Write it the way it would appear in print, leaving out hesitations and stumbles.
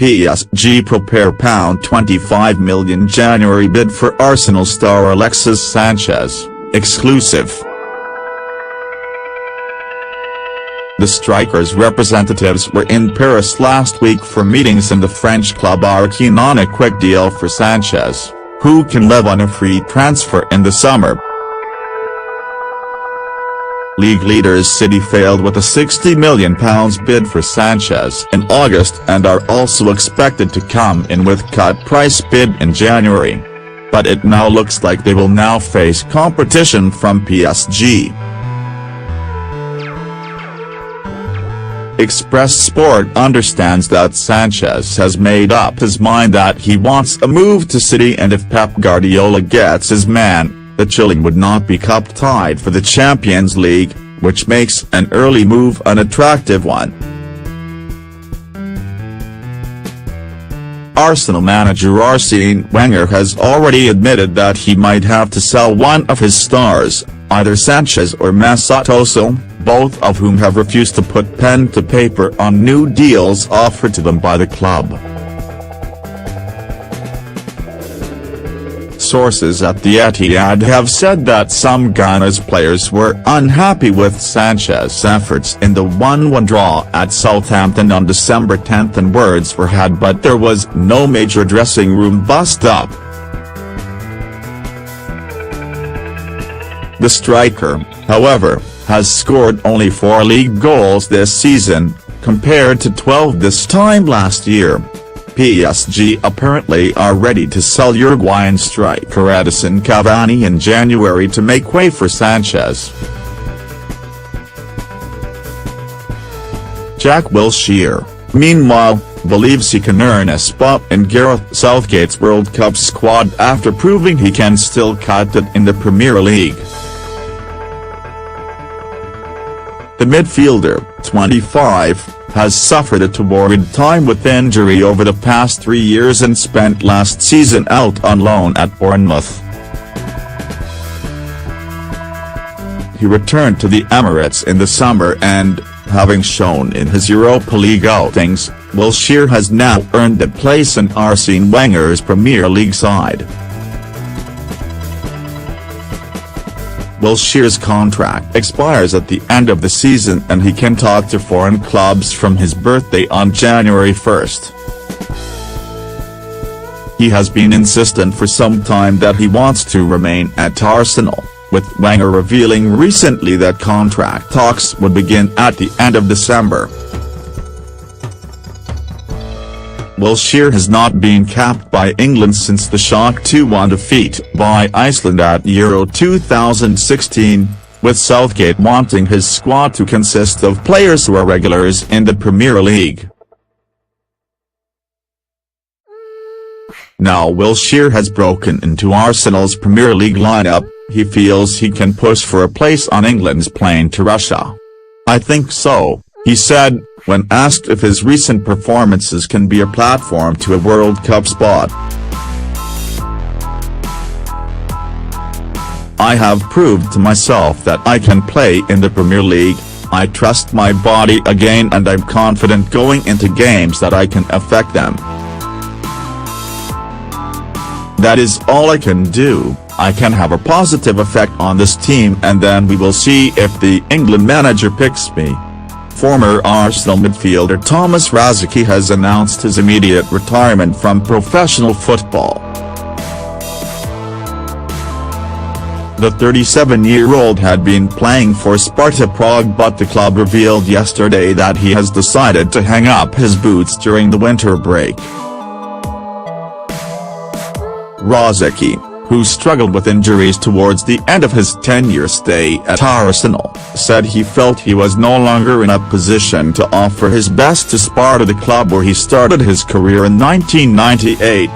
PSG prepare £25 million January bid for Arsenal star Alexis Sanchez, exclusive. The striker's representatives were in Paris last week for meetings, and the French club are keen on a quick deal for Sanchez, who can live on a free transfer in the summer. League leaders City failed with a £60 million bid for Sanchez in August and are also expected to come in with cut-price bid in January. But it now looks like they will now face competition from PSG. Express Sport understands that Sanchez has made up his mind that he wants a move to City, and if Pep Guardiola gets his man, the Chilean would not be cup-tied for the Champions League, which makes an early move an attractive one. Arsenal manager Arsene Wenger has already admitted that he might have to sell one of his stars, either Sanchez or Mesut Ozil, both of whom have refused to put pen to paper on new deals offered to them by the club. Sources at the Etihad have said that some Ghana's players were unhappy with Sanchez's efforts in the 1-1 draw at Southampton on December 10, and words were had, but there was no major dressing room bust-up. The striker, however, has scored only 4 league goals this season, compared to 12 this time last year. PSG apparently are ready to sell Uruguayan striker Edinson Cavani in January to make way for Sanchez. Jack Wilshere, meanwhile, believes he can earn a spot in Gareth Southgate's World Cup squad after proving he can still cut it in the Premier League. The midfielder, 25, has suffered a torrid time with injury over the past 3 years and spent last season out on loan at Bournemouth. He returned to the Emirates in the summer and, having shown in his Europa League outings, Wilshere has now earned a place in Arsene Wenger's Premier League side. Wilshere's contract expires at the end of the season, and he can talk to foreign clubs from his birthday on January 1. He has been insistent for some time that he wants to remain at Arsenal, with Wenger revealing recently that contract talks would begin at the end of December. Wilshere has not been capped by England since the shock 2-1 defeat by Iceland at Euro 2016, with Southgate wanting his squad to consist of players who are regulars in the Premier League. Now Wilshere has broken into Arsenal's Premier League lineup. He feels he can push for a place on England's plane to Russia. "I think so," he said, when asked if his recent performances can be a platform to a World Cup spot. "I have proved to myself that I can play in the Premier League. I trust my body again, and I'm confident going into games that I can affect them. That is all I can do. I can have a positive effect on this team, and then we will see if the England manager picks me." Former Arsenal midfielder Thomas Rosicky has announced his immediate retirement from professional football. The 37-year-old had been playing for Sparta Prague, but the club revealed yesterday that he has decided to hang up his boots during the winter break. Rosicky, who struggled with injuries towards the end of his 10-year stay at Arsenal, said he felt he was no longer in a position to offer his best to Sparta, the club where he started his career in 1998.